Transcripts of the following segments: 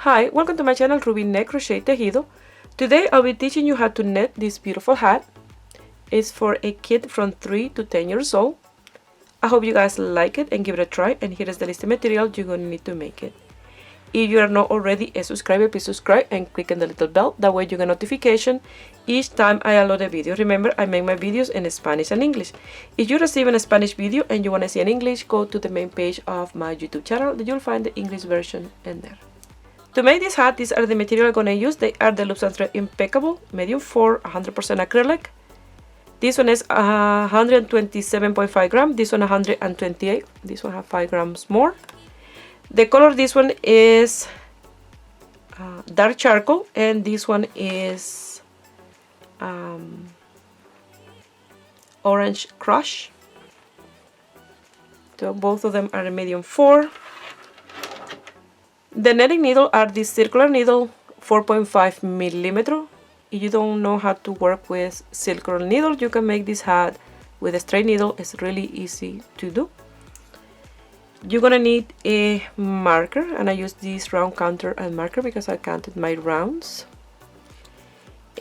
Hi, welcome to my channel Ruby Net Crochet Tejido. Today I'll be teaching you how to knit this beautiful hat. It's for a kid from 3 to 10 years old. I hope you guys like it and give it a try, and here is the list of material you're going to need to make it. If you are not already a subscriber, please subscribe and click on the little bell. That way you get notification each time I upload a video. Remember, I make my videos in Spanish and English. If you're receiving a Spanish video and you want to see an English, go to the main page of my YouTube channel. You'll find the English version in there. To make this hat, these are the material I'm going to use. They are the loops and thread impeccable, medium 4, 100% acrylic. This one is 127.5 grams. This one 128. This one has 5 grams more. The color this one is dark charcoal, and this one is orange crush. So both of them are a medium 4. The netting needle are this circular needle, 4.5 millimeter. If you don't know how to work with circular needle, you can make this hat with a straight needle. It's really easy to do. You're gonna need a marker, and I use this round counter and marker because I counted my rounds.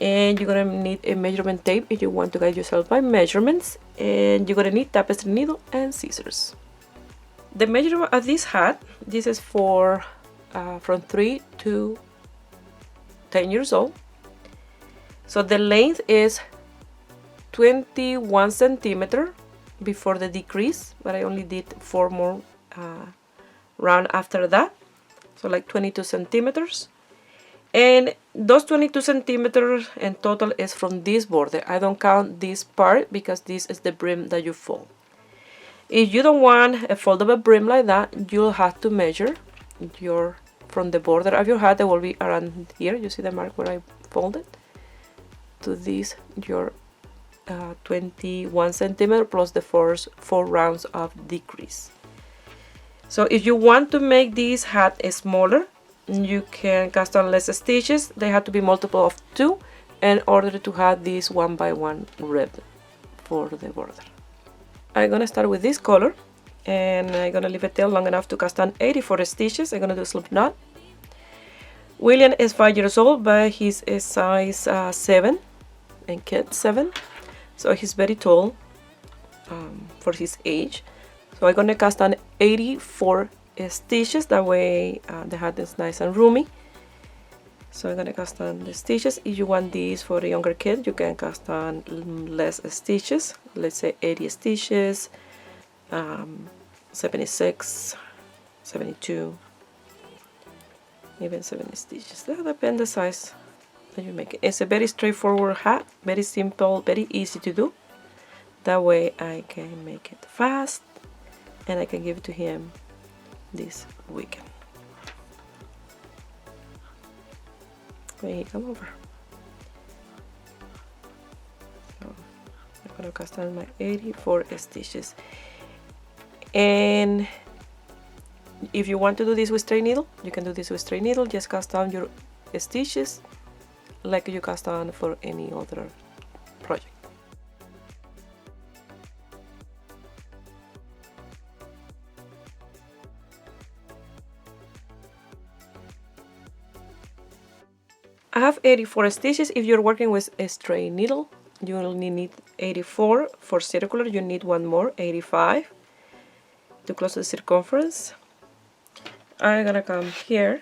And you're gonna need a measurement tape if you want to guide yourself by measurements. And you're gonna need tapestry needle and scissors. The measurement of this hat, this is for from 3 to 10 years old. So the length is 21 centimeter before the decrease, but I only did 4 more round after that, so like 22 centimeters. And those 22 centimeters in total is from this border. I don't count this part because this is the brim that you fold. If you don't want a foldable brim like that, you'll have to measure your from the border of your hat. That will be around here. You see the mark where I folded to this, your 21 centimeter plus the 4 rounds of decrease. So if you want to make this hat smaller, you can cast on less stitches. They have to be multiple of 2 in order to have this 1 by 1 rib for the border. I'm gonna start with this color, and I'm gonna leave a tail long enough to cast on 84 stitches. I'm gonna do a slip knot. William is 5 years old, but he's a size 7 and kid 7, so he's very tall for his age. So I'm gonna cast on 84 stitches. That way the hat is nice and roomy. So I'm gonna cast on the stitches. If you want these for a younger kid, you can cast on less stitches. Let's say 80 stitches, 76, 72, even 70 stitches. That depends the size that you make it. It's a very straightforward hat, very simple, very easy to do. That way I can make it fast, and I can give it to him this weekend when he come over. So I'm gonna cast on my 84 stitches. And if you want to do this with straight needle, you can do this with straight needle. Just cast on your stitches like you cast on for any other project. I have 84 stitches. If you're working with a straight needle, you only need 84. For circular, you need one more, 85, to close the circumference. I'm gonna come here,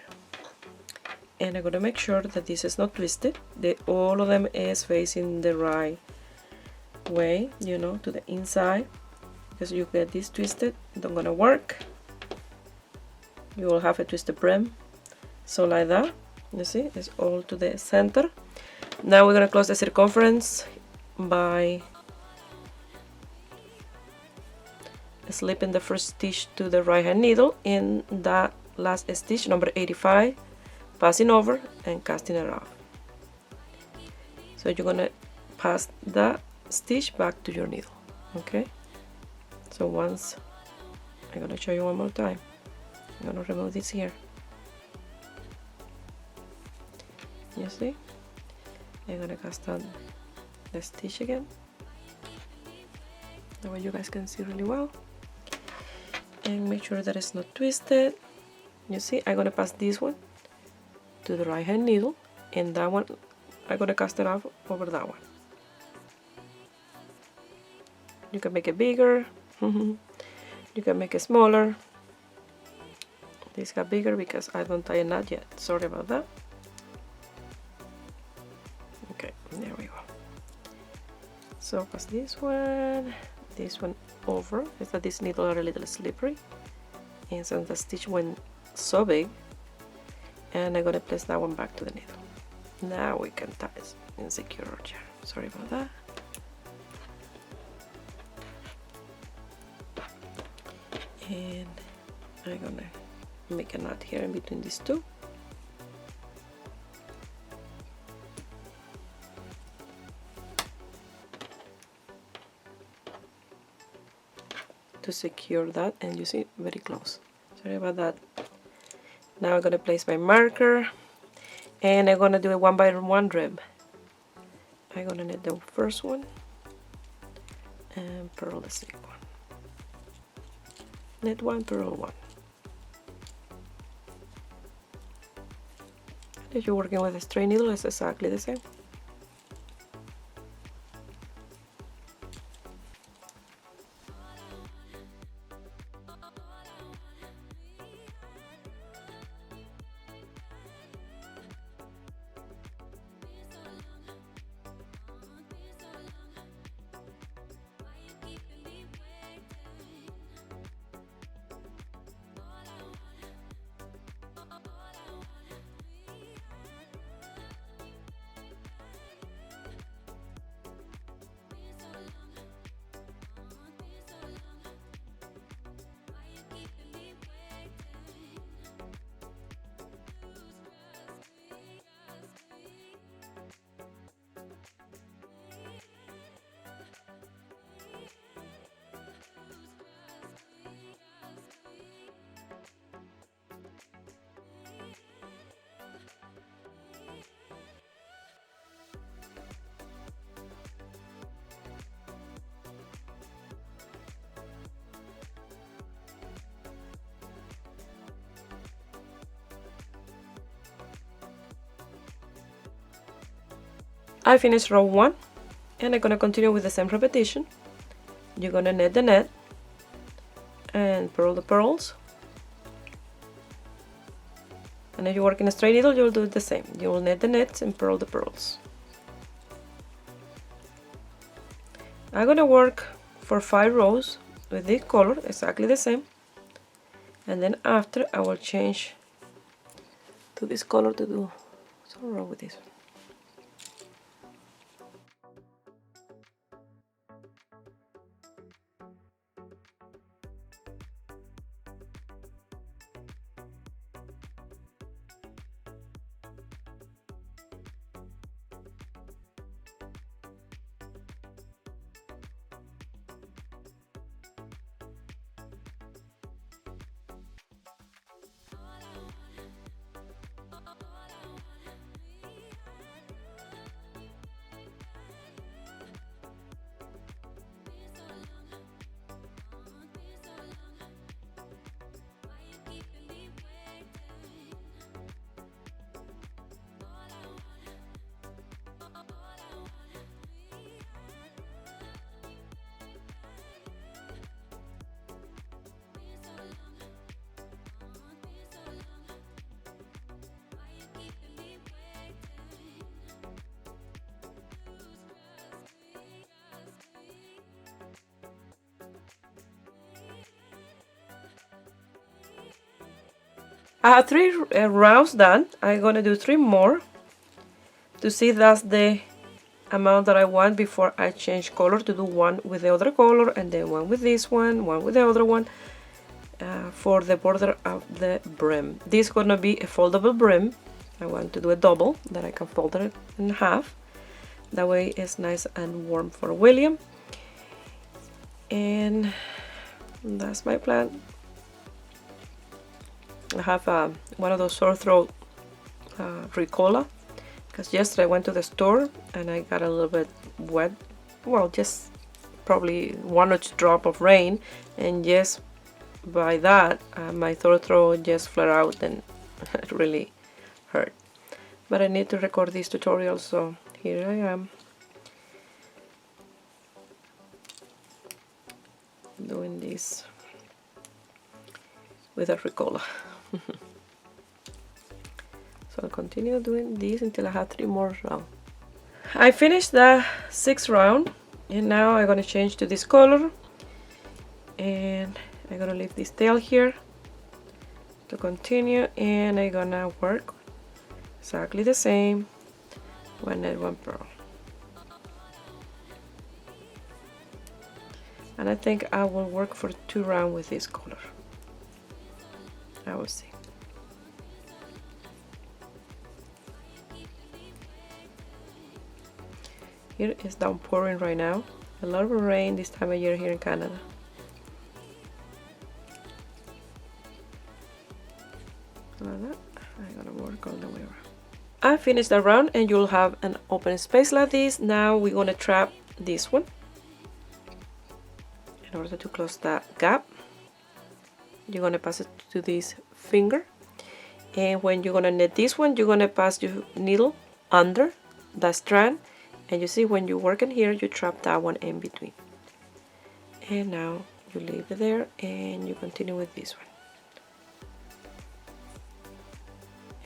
and I'm gonna make sure that this is not twisted, that all of them is facing the right way, you know, to the inside, because you get this twisted, it's not gonna work. You will have a twisted brim. So like that. You see, it's all to the center. Now we're going to close the circumference by slipping the first stitch to the right hand needle in that last stitch, number 85, passing over and casting it off. So you're going to pass that stitch back to your needle. Okay, so once, I'm going to show you one more time. I'm going to remove this here. You see, I'm gonna cast on the stitch again, that way you guys can see really well, and make sure that it's not twisted. You see, I'm gonna pass this one to the right hand needle, and that one I'm gonna cast it off over that one. You can make it bigger, you can make it smaller. This got bigger because I don't tie a knot yet, sorry about that. Okay, there we go. So pass this one over. Is that this needle are a little slippery, and so the stitch went so big, and I'm gonna place that one back to the needle. Now we can tie it and secure our chair. Sorry about that. And I'm gonna make a knot here in between these two. To secure that, and you see very close. Sorry about that. Now I'm gonna place my marker, and I'm gonna do a 1 by 1 rib. I'm gonna knit the first one and purl the second one. Knit 1, purl 1. If you're working with a straight needle, it's exactly the same. I finished row 1, and I'm gonna continue with the same repetition. You're gonna knit the net and purl the pearls. And if you work in a straight needle, you'll do the same. You will knit the nets and purl the pearls. I'm gonna work for 5 rows with this color, exactly the same. And then after, I will change to this color to do some row with this one. I have 3 rounds done. I'm gonna do 3 more to see if that's the amount that I want before I change color, to do one with the other color and then one with this one with the other one, for the border of the brim. This is gonna be a foldable brim. I want to do a double that I can fold it in half. That way it's nice and warm for William. And that's my plan. I have one of those sore throat Ricola, because yesterday I went to the store and I got a little bit wet. Well, just probably 1 or 2 drops of rain, and just by that my sore throat just flared out and it really hurt. but I need to record this tutorial, so here I am doing this with a Ricola. So I'll continue doing this until I have 3 more rounds. I finished the 6th round, and now I'm going to change to this color, and I'm going to leave this tail here to continue, and I'm going to work exactly the same, 1 net 1 purl. And I think I will work for 2 rounds with this color. I will see. Here is downpouring right now. A lot of rain this time of year here in Canada. Like that. I'm gonna work all the way around. I finished the round, and you'll have an open space like this. Now we're gonna trap this one in order to close that gap. You're gonna pass it to this finger, and when you're gonna knit this one, you're gonna pass your needle under that strand, and you see when you're working here, you trap that one in between. And now you leave it there, and you continue with this one.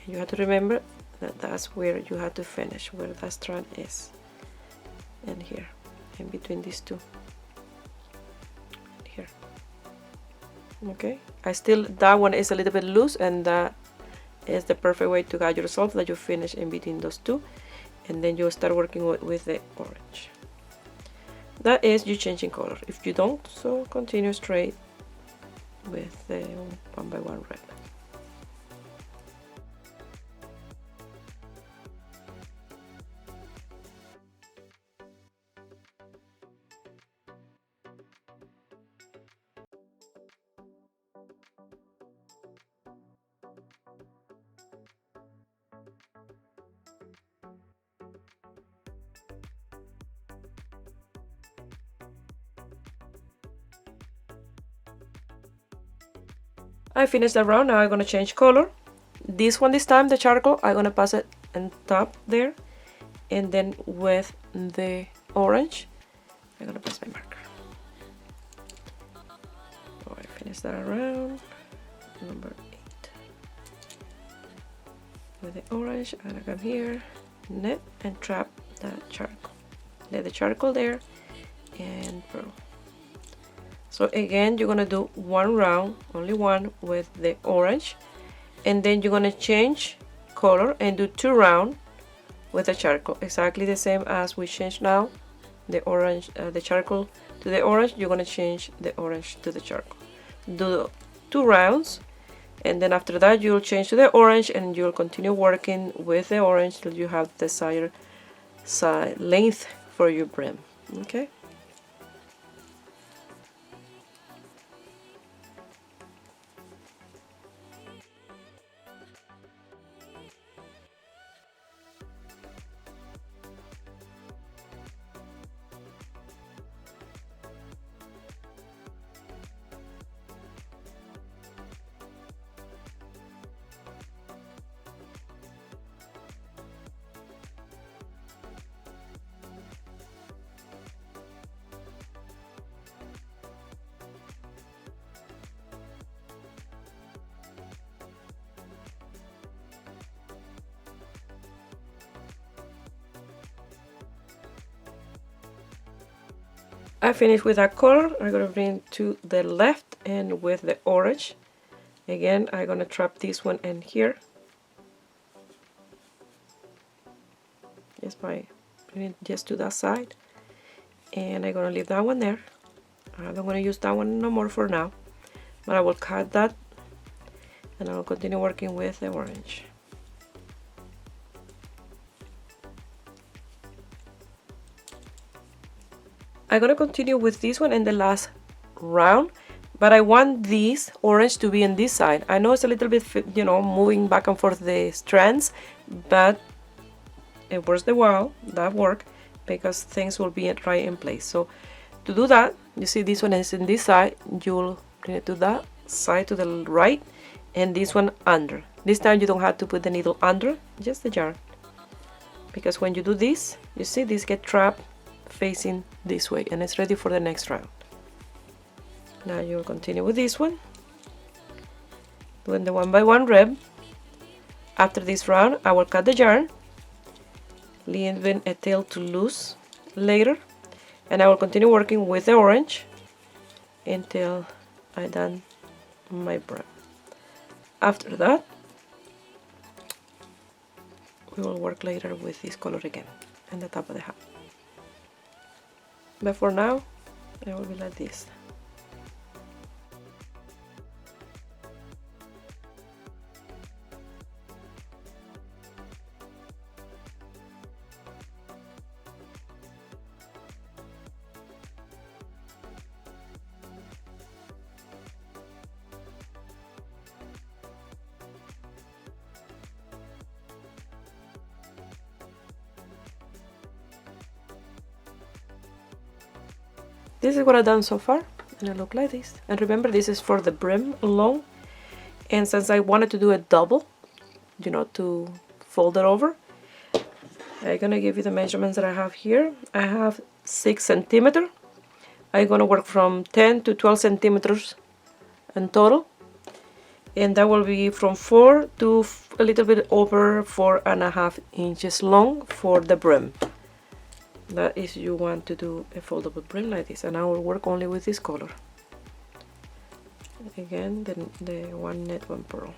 And you have to remember that that's where you have to finish, where that strand is, and here, in between these two. Here. Okay, that one is a little bit loose, and that is the perfect way to guide yourself, that you finish in between those two, and then you start working with the orange. That is you changing color. If you don't, so continue straight with the 1 by 1 red. I finished the round. Now I'm gonna change color. This time, the charcoal, I'm gonna pass it on top there, and then with the orange, I'm gonna pass my marker. So I finished that round, number 8. With the orange, I'm gonna come here, knit, and trap the charcoal. Let the charcoal there, and purl. So again, you're gonna do 1 round, only 1, with the orange, and then you're gonna change color and do 2 rounds with the charcoal, exactly the same as we changed now. The orange, the charcoal to the orange, you're gonna change the orange to the charcoal. Do 2 rounds, and then after that you'll change to the orange, and you'll continue working with the orange till you have the desired length for your brim. Okay. I finished with that color. I'm going to bring to the left, and with the orange again I'm going to trap this one in here, just by bringing it just to that side, and I'm going to leave that one there. I'm not going to use that one no more for now, but I will cut that, and I will continue working with the orange. I'm going to continue with this one in the last round, but I want this orange to be on this side. I know it's a little bit, moving back and forth the strands, but it works the while, that work, because things will be right in place. So to do that, you see this one is in this side, you'll bring it to that side to the right, and this one under. This time you don't have to put the needle under, just the yarn. because when you do this, you see this get trapped facing this way, and it's ready for the next round. Now you'll continue with this one, doing the 1 by 1 rib. After this round, I will cut the yarn, leaving a tail to loose later, and I will continue working with the orange until I done my brim. After that, we will work later with this color again and the top of the hat. But for now, it will be like this. This is what I've done so far, and it looks like this. And remember, this is for the brim alone, and since I wanted to do a double, you know, to fold it over, I'm gonna give you the measurements that I have here. I have 6 centimeters. I'm gonna work from 10 to 12 centimeters in total, and that will be from 4 to a little bit over 4.5 inches long for the brim. That is, you want to do a foldable brim like this, and I will work only with this color. Again, the 1 net 1 purl.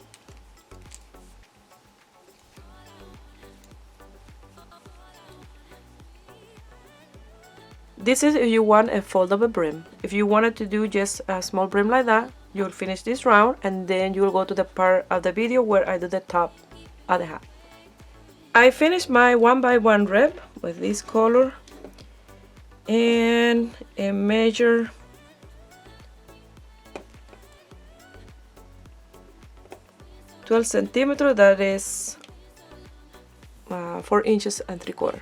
This is if you want a foldable brim. If you wanted to do just a small brim like that, you'll finish this round, and then you'll go to the part of the video where I do the top of the hat. I finished my 1 by 1 rib with this color, and a measure 12 centimeters, that is 4 inches and 3/4.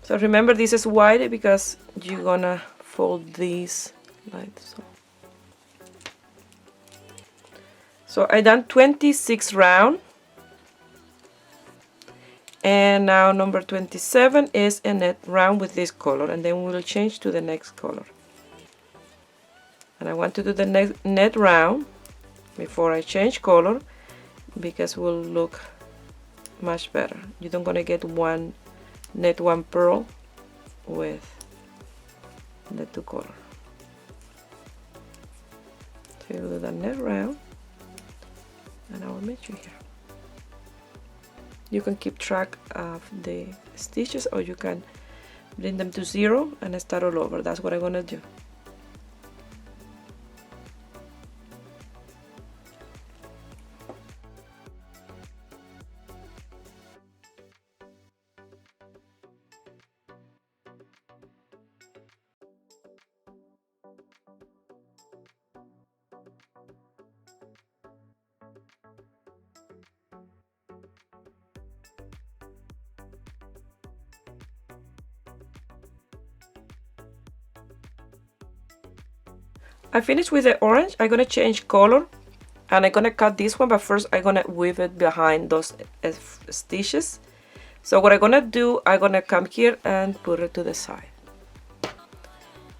So remember, this is wide because you're gonna fold these like so. So I done 26 rounds. And now number 27 is a net round with this color, and then we'll change to the next color. And I want to do the net round before I change color, because it will look much better. You don't gonna get one net 1 purl with the 2 color. So you do the net round, and I will meet you here. You can keep track of the stitches, or you can bring them to 0 and start all over. That's what I'm gonna do. I finished with the orange. I'm gonna change color, and I'm gonna cut this one, but first I'm gonna weave it behind those stitches. So what I'm gonna do, I'm gonna come here and put it to the side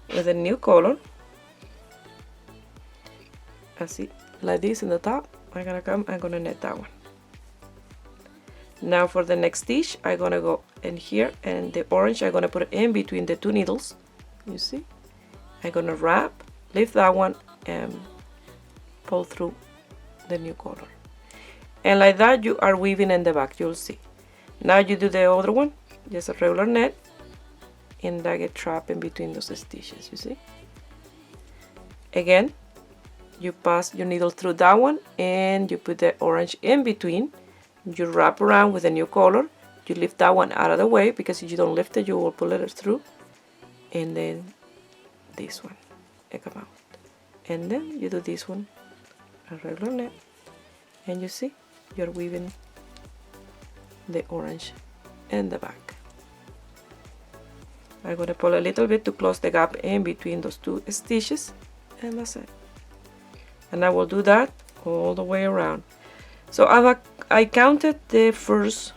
with a new color. I see, like this in the top. I'm gonna come, I'm gonna net that one. Now for the next stitch, I'm gonna go in here, and the orange I'm gonna put it in between the 2 needles. You see, I'm gonna wrap, lift that one, and pull through the new color, and like that you are weaving in the back. You'll see. Now you do the other one, just a regular net, and that get trapped in between those stitches. You see, again you pass your needle through that one, and you put the orange in between. You wrap around with a new color, you lift that one out of the way, because if you don't lift it, you will pull it through, and then this one come out, and then you do this one, a regular net, and you see you're weaving the orange in the back. I'm going to pull a little bit to close the gap in between those 2 stitches, and that's it. And I will do that all the way around. So I counted the first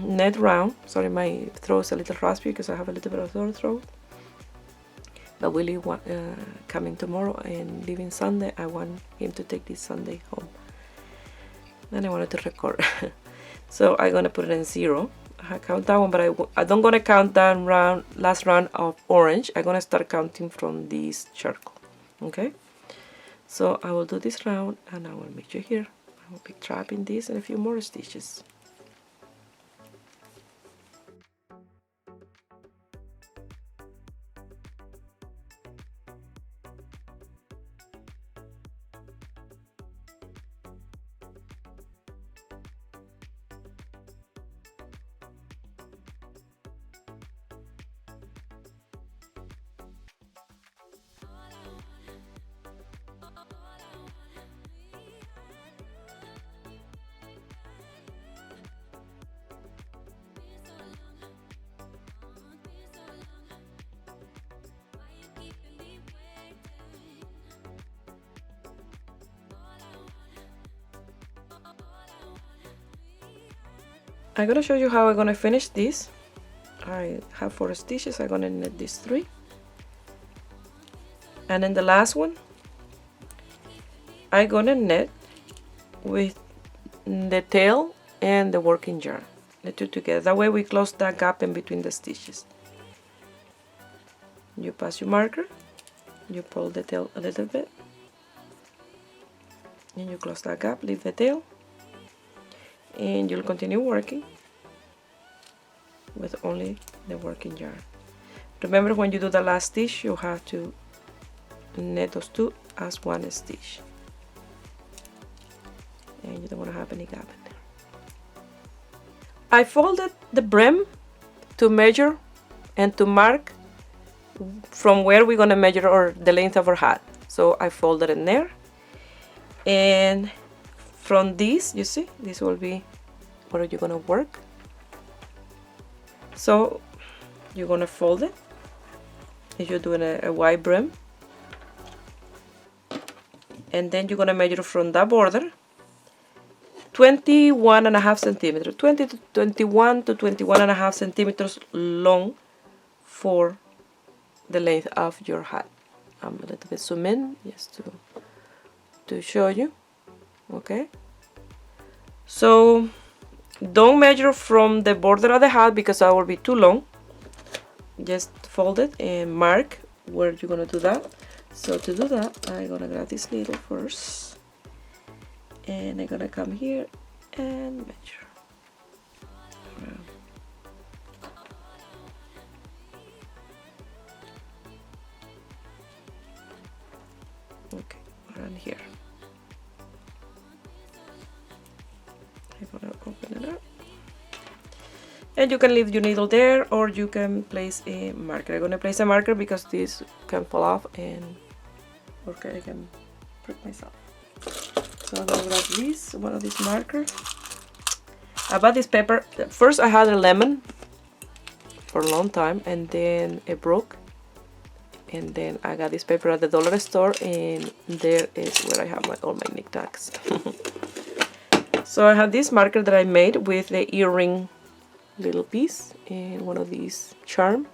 net round. Sorry, my throat's a little raspy because I have a little bit of sore throat. But Willie coming tomorrow and leaving Sunday. I want him to take this Sunday home. And I wanted to record. So I'm gonna put it in 0. I count that one, but I don't gonna count that last round of orange. I'm gonna start counting from this circle. Okay. So I will do this round, and I will meet you here. I will be trapping this and a few more stitches. I'm gonna show you how I'm gonna finish this. I have 4 stitches. I'm gonna knit these 3, and then the last one I'm gonna knit with the tail and the working yarn, the two together. That way we close that gap in between the stitches. You pass your marker, you pull the tail a little bit, and you close that gap, leave the tail, and you'll continue working with only the working yarn. Remember, when you do the last stitch, you have to knit those two as one stitch, and you don't want to have any gap in there. I folded the brim to measure and to mark from where we're going to measure the length of our hat. So I folded in there, and from this, you see, this will be where you're going to work. So you're going to fold it if you're doing a wide brim, and then you're going to measure from that border 21.5 centimeters, 20 to 21 to 21.5 centimeters long for the length of your hat. I'm a little bit zoom in just to show you. Okay, so don't measure from the border of the hat because that will be too long. Just fold it and mark where you're gonna do that. So to do that, I'm gonna grab this needle first, and I'm gonna come here and measure. Okay, around here. I'm gonna open it up, and you can leave your needle there, or you can place a marker. I'm gonna place a marker because this can fall off, and okay, I can prick myself. So I'm gonna grab this, one of these markers. I bought this paper. First I had a lemon for a long time, and then it broke, and then I got this paper at the dollar store, and there is where I have all my knickknacks. So I have this marker that I made with the earring little piece and one of these charm,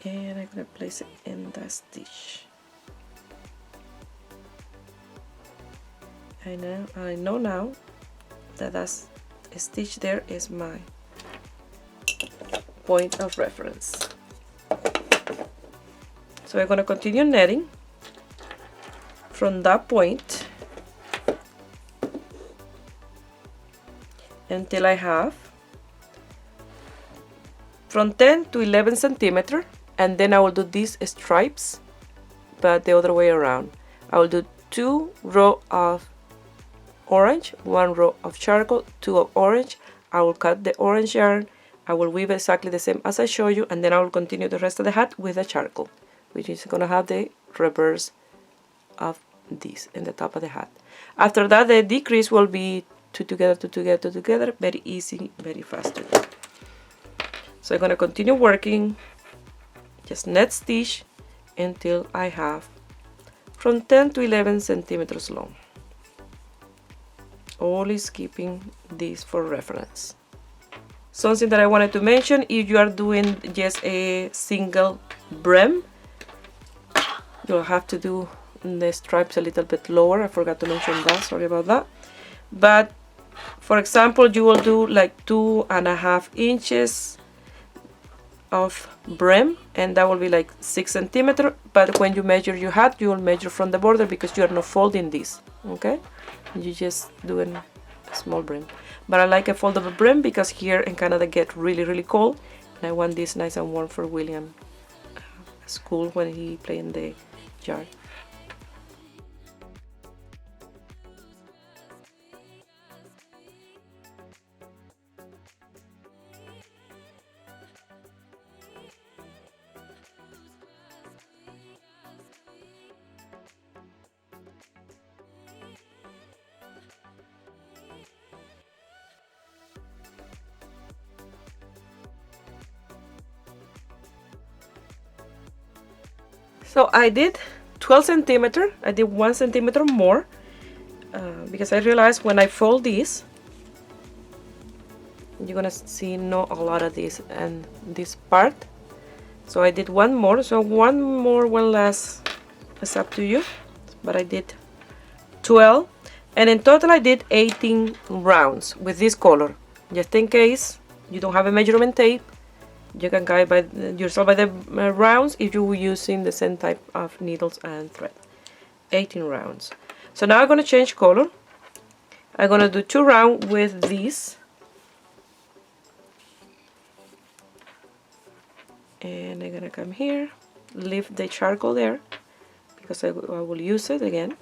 and I'm gonna place it in that stitch. I know now that that's a stitch there is my point of reference. So I'm gonna continue netting from that point until I have from 10 to 11 centimeters, and then I will do these stripes, but the other way around. I will do 2 rows of orange, 1 row of charcoal, 2 of orange. I will cut the orange yarn, I will weave exactly the same as I show you, and then I will continue the rest of the hat with the charcoal, which is gonna have the reverse of this in the top of the hat. After that, the decrease will be 2 together, 2 together, 2 together, very easy, very fast to do. So I'm gonna continue working, just net stitch until I have from 10 to 11 centimeters long always keeping this for reference. Something that I wanted to mention, if you are doing just a single brim, you'll have to do the stripes a little bit lower. I forgot to mention that, sorry about that. But for example, you will do like 2.5 inches of brim, and that will be like 6 centimeters. But when you measure your hat, you will measure from the border because you are not folding this, okay? You're just doing a small brim. But I like a foldable brim because here in Canada get really cold, and I want this nice and warm for William school when he play in the yard. So I did 12 centimeters. I did 1 centimeter more because I realized when I fold this, you're gonna see not a lot of this and this part. So I did one more. So one more, one less. It's up to you. But I did 12, and in total I did 18 rounds with this color. Just in case you don't have a measurement tape, you can guide by yourself by the rounds if you're using the same type of needles and thread. 18 rounds. So now I'm going to change color. I'm going to do 2 rounds with this. And I'm going to come here, leave the charcoal there because I will use it again.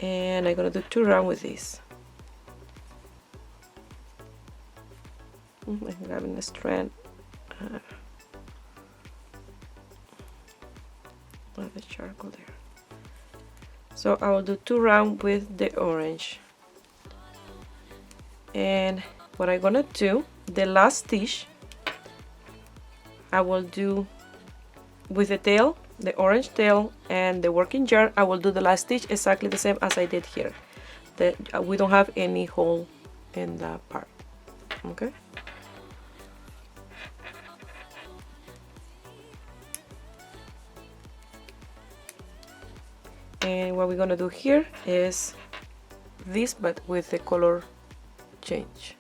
And I'm going to do 2 rounds with this. I'm grabbing the strand of the charcoal there. So I will do 2 rounds with the orange. And what I'm gonna do, the last stitch, I will do with the tail, the orange tail and the working yarn. I will do the last stitch exactly the same as I did here. We don't have any hole in that part. Okay. And what we're gonna do here is this, but with the color change.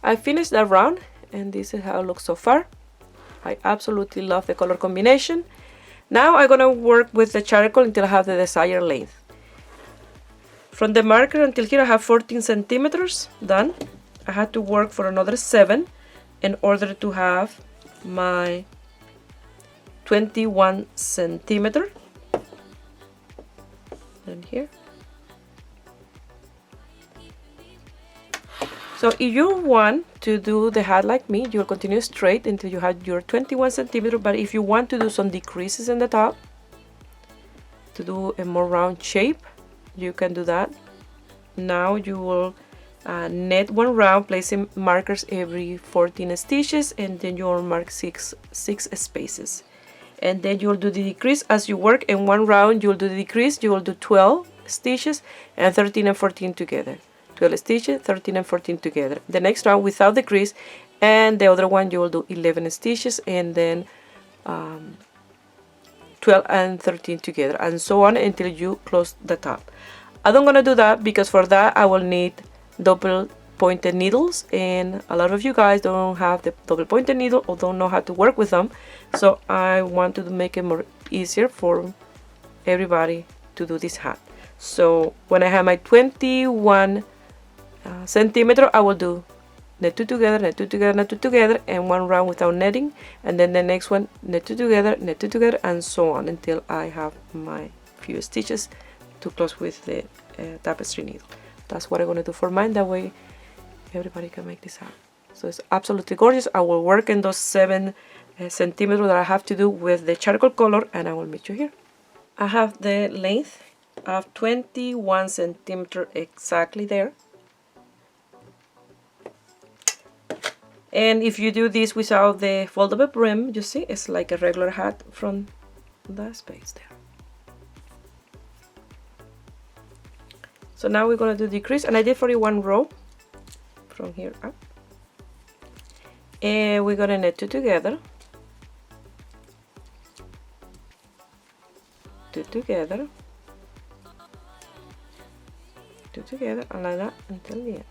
I finished that round, and this is how it looks so far. I absolutely love the color combination. Now I'm gonna work with the charcoal until I have the desired length. From the marker until here I have 14 centimeters done. I had to work for another 7 in order to have my 21 centimeter. And here. So if you want to do the hat like me, you'll continue straight until you have your 21 centimeter. But if you want to do some decreases in the top, to do a more round shape, you can do that. Now you will knit one round, placing markers every 14 stitches, and then you will mark six spaces. And then you will do the decrease as you work. In one round you will do the decrease, you will do 12 stitches and 13 and 14 together. 12 stitches, 13 and 14 together. The next round without the crease, and the other one you will do 11 stitches and then 12 and 13 together, and so on until you close the top. I don't gonna do that because for that I will need double pointed needles, and a lot of you guys don't have the double pointed needle or don't know how to work with them, so I want to make it more easier for everybody to do this hat. So when I have my 21 centimeter, I will do knit 2 together, knit 2 together, knit 2 together, and one round without netting, and then the next one knit 2 together, knit 2 together, and so on until I have my few stitches to close with the tapestry needle. That's what I'm going to do for mine. That way everybody can make this hat. So it's absolutely gorgeous. I will work in those 7 centimeters that I have to do with the charcoal color, and I will meet you here. I have the length of 21 centimeters exactly there. And if you do this without the foldable brim, you see it's like a regular hat from that space there. So now we're going to do decrease, and I did 41 row from here up. And we're going to knit 2 together, 2 together, 2 together, and like that until the end.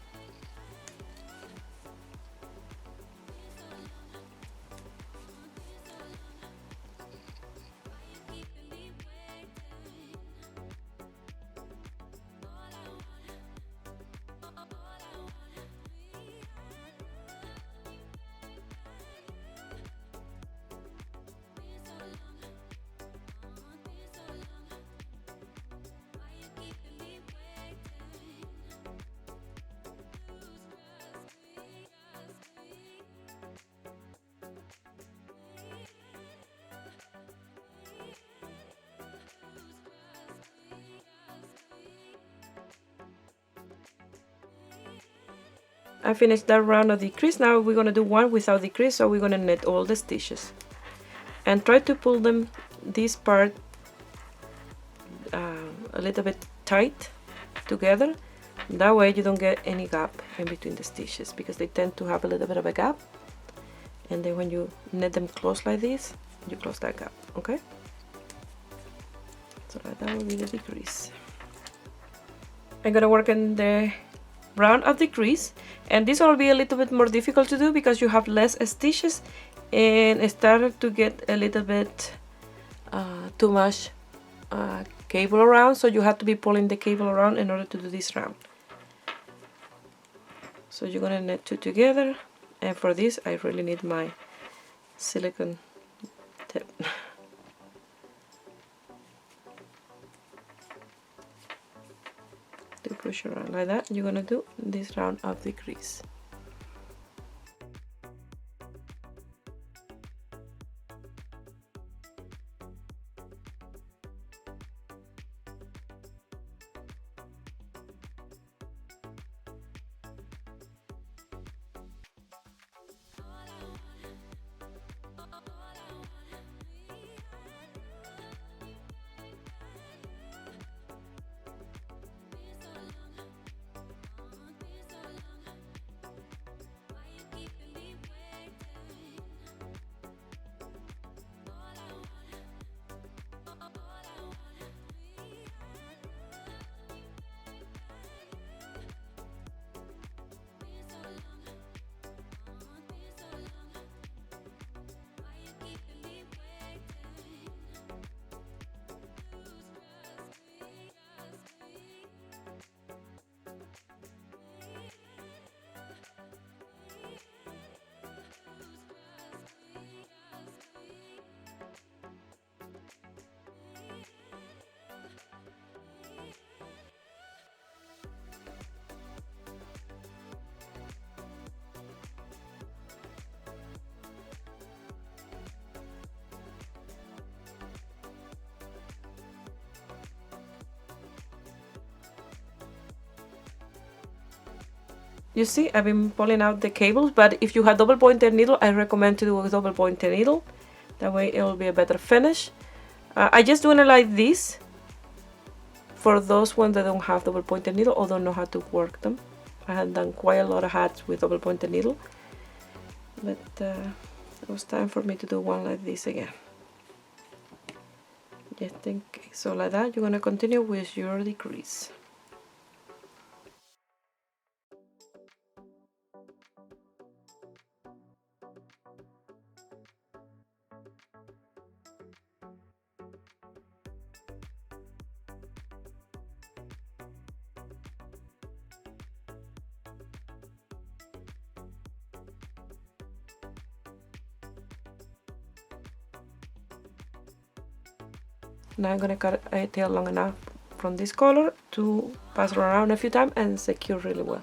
I finished that round of decrease. Now we're going to do one without decrease, so we're going to knit all the stitches and try to pull them this part a little bit tight together. That way you don't get any gap in between the stitches, because they tend to have a little bit of a gap, and then when you knit them close like this, you close that gap. Okay, so that will be the decrease. I'm gonna work in the round of decrease, and this will be a little bit more difficult to do because you have less stitches and it started to get a little bit too much cable around, so you have to be pulling the cable around in order to do this round. So you're gonna knit 2 together, and for this I really need my silicone tip. To push around like that. You're gonna do this round of decrease. You see, I've been pulling out the cables, but if you have double pointed needle, I recommend to do a double pointed needle. That way it will be a better finish. I just doing it like this for those ones that don't have double pointed needle or don't know how to work them. I have done quite a lot of hats with double pointed needle, but it was time for me to do one like this again. Just think so, like that. You're gonna continue with your decrease. Now I'm gonna cut a tail long enough from this color to pass it around a few times and secure really well.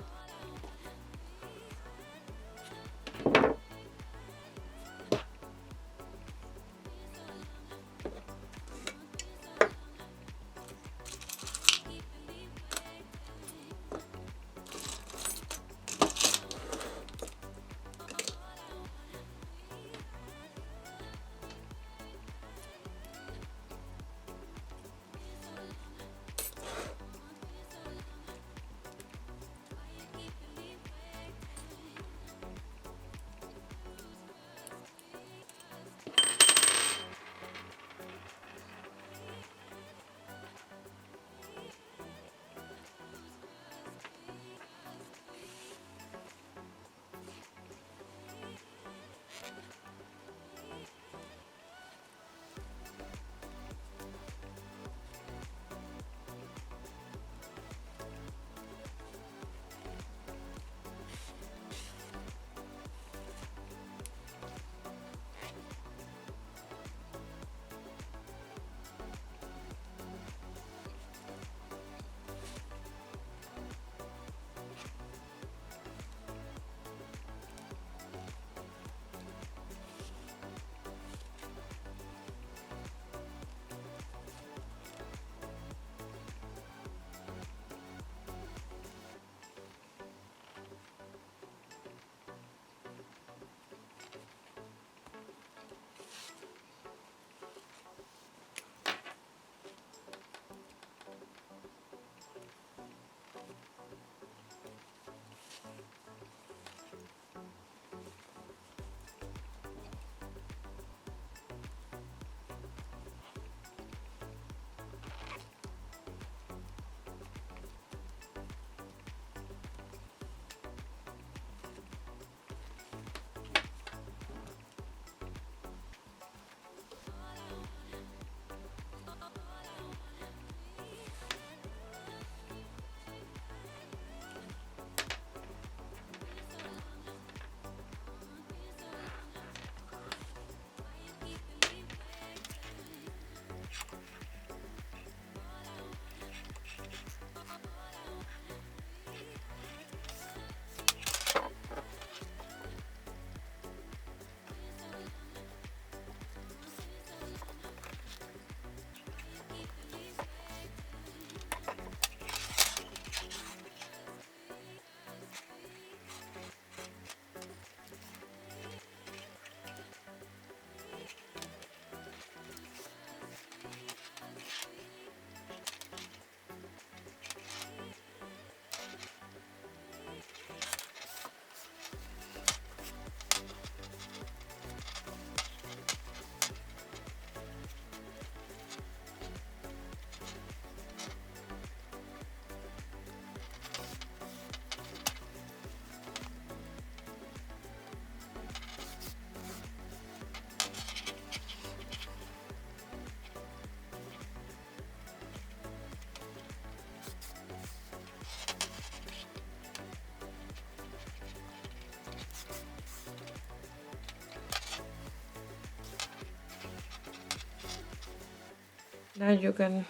Now you can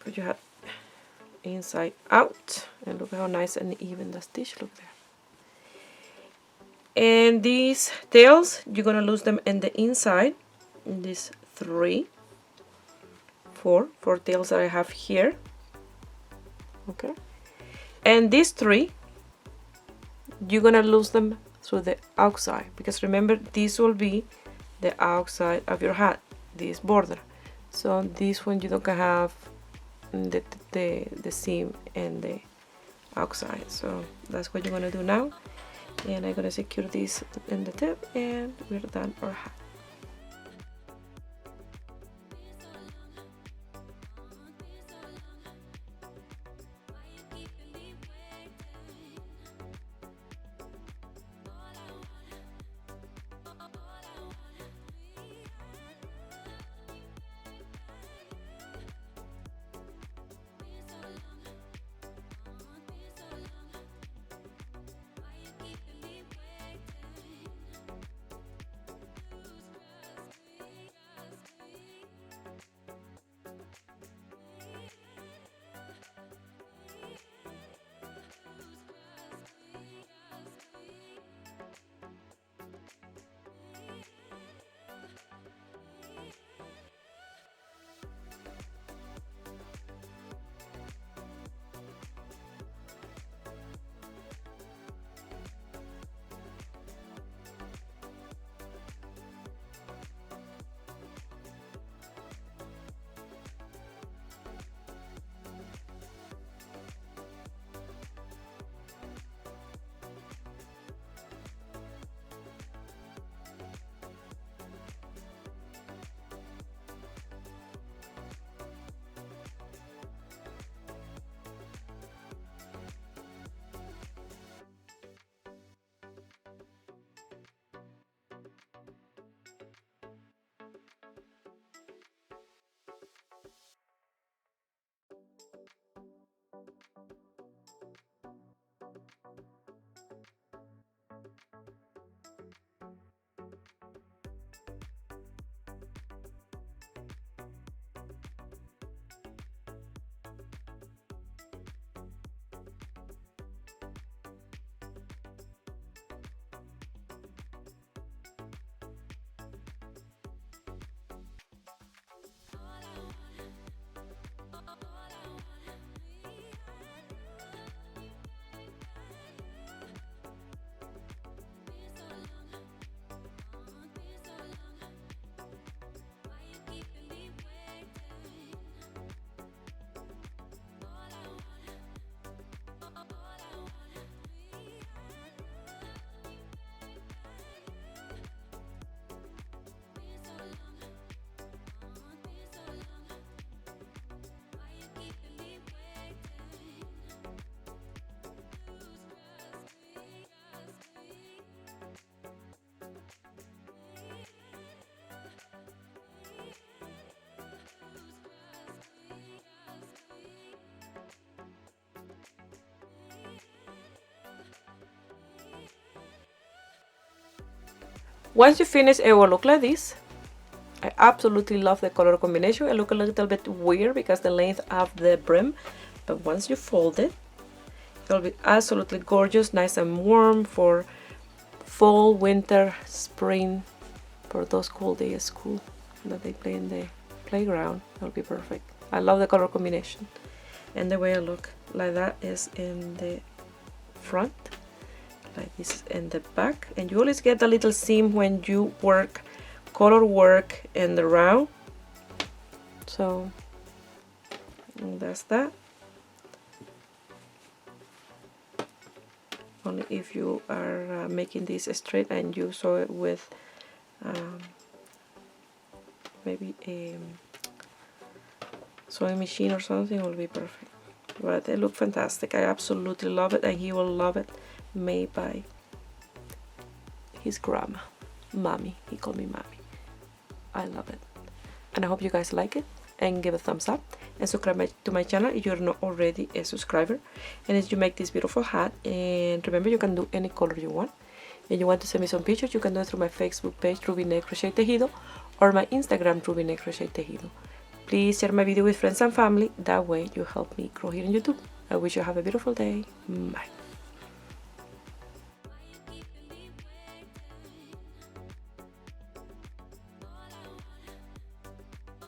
put your hat inside out, and look how nice and even the stitch look there. And these tails, you're gonna lose them in the inside, in these four tails that I have here. Okay, And these 3, you're gonna lose them through the outside, because remember, this will be the outside of your hat, this border. So this one you don't have the seam and the outside. So that's what you're gonna do now. And I'm gonna secure this in the tip, and we're done our hat. Once you finish, it will look like this. I absolutely love the color combination. It looks a little bit weird because the length of the brim, but once you fold it, it'll be absolutely gorgeous, nice and warm for fall, winter, spring, for those cool days, school that they play in the playground. It'll be perfect. I love the color combination, and the way I look like that is in the front, like this in the back, and you always get a little seam when you work color work in the round. So that's that. Only if you are making this straight and you sew it with maybe a sewing machine or something, will be perfect. But they look fantastic. I absolutely love it, and he will love it. Made by his grandma, mommy. He called me mommy. I love it, and I hope you guys like it, and give a thumbs up and subscribe to my channel if you're not already a subscriber. And as you make this beautiful hat, and remember, you can do any color you want. If you want to send me some pictures, you can do it through my Facebook page, Rubine Crochet Tejido, or my Instagram, Rubine Crochet Tejido. Please share my video with friends and family. That way you help me grow here on YouTube. I wish you have a beautiful day. Bye.